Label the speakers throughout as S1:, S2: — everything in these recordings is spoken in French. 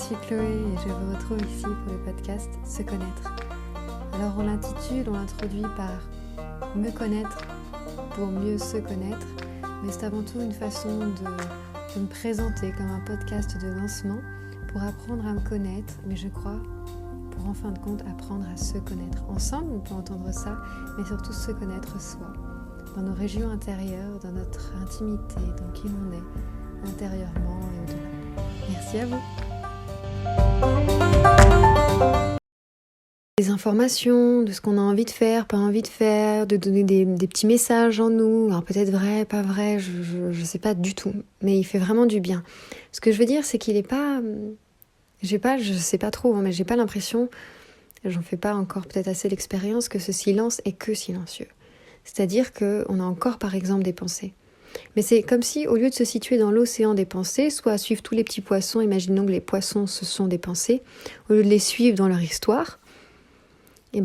S1: suis Chloé et je vous retrouve ici pour le podcast Se connaître. Alors on l'introduit par me connaître pour mieux se connaître, mais c'est avant tout une façon de me présenter comme un podcast de lancement pour apprendre à me connaître, mais je crois pour en fin de compte apprendre à se connaître. Ensemble on peut entendre ça, mais surtout se connaître soi, dans nos régions intérieures, dans notre intimité, dans qui l'on est, intérieurement et au-delà. Merci à vous. Des informations, de ce qu'on a envie de faire, pas envie de faire, de donner des petits messages en nous, alors peut-être vrai, pas vrai, je sais pas du tout, mais il fait vraiment du bien. Ce que je veux dire, c'est qu'il est pas, je sais pas trop, mais j'ai pas l'impression, j'en fais pas encore peut-être assez l'expérience que ce silence est que silencieux. C'est-à-dire qu'on a encore par exemple des pensées. Mais c'est comme si, au lieu de se situer dans l'océan des pensées, soit à suivre tous les petits poissons, imaginons que les poissons ce sont des pensées, au lieu de les suivre dans leur histoire, et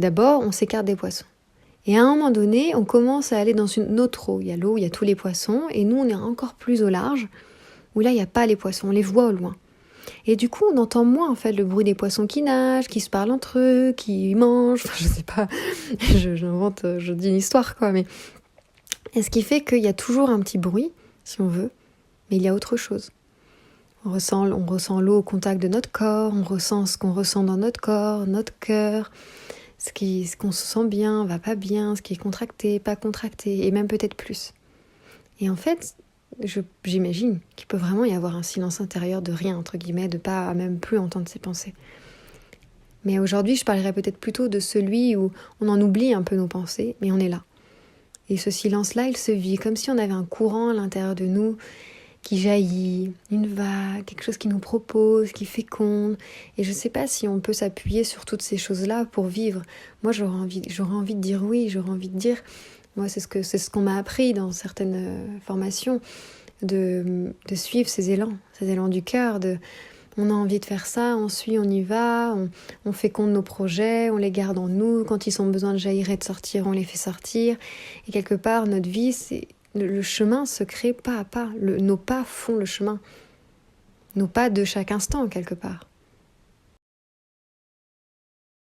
S1: d'abord on s'écarte des poissons. Et à un moment donné, on commence à aller dans une autre eau. Il y a l'eau, il y a tous les poissons, et nous on est encore plus au large, où là il n'y a pas les poissons, on les voit au loin. Et du coup on entend moins en fait le bruit des poissons qui nagent, qui se parlent entre eux, qui mangent, je sais pas, je dis une histoire quoi, mais... Et ce qui fait qu'il y a toujours un petit bruit, si on veut, mais il y a autre chose. On ressent l'eau au contact de notre corps, on ressent ce qu'on ressent dans notre corps, notre cœur, ce qu'on se sent bien, va pas bien, ce qui est contracté, pas contracté, et même peut-être plus. Et en fait, j'imagine qu'il peut vraiment y avoir un silence intérieur de rien, entre guillemets, de pas même plus entendre ses pensées. Mais aujourd'hui, je parlerai peut-être plutôt de celui où on en oublie un peu nos pensées, mais on est là. Et ce silence-là, il se vit comme si on avait un courant à l'intérieur de nous qui jaillit, une vague, quelque chose qui nous propose, qui féconde. Et je ne sais pas si on peut s'appuyer sur toutes ces choses-là pour vivre. Moi, j'aurais envie de dire oui, j'aurais envie de dire... Moi, c'est ce qu'on m'a appris dans certaines formations, de suivre ces élans du cœur, on a envie de faire ça, on suit, on y va, on féconde nos projets, on les garde en nous. Quand ils ont besoin de jaillir et de sortir, on les fait sortir. Et quelque part, notre vie, le chemin se crée pas à pas. Nos pas font le chemin. Nos pas de chaque instant, quelque part.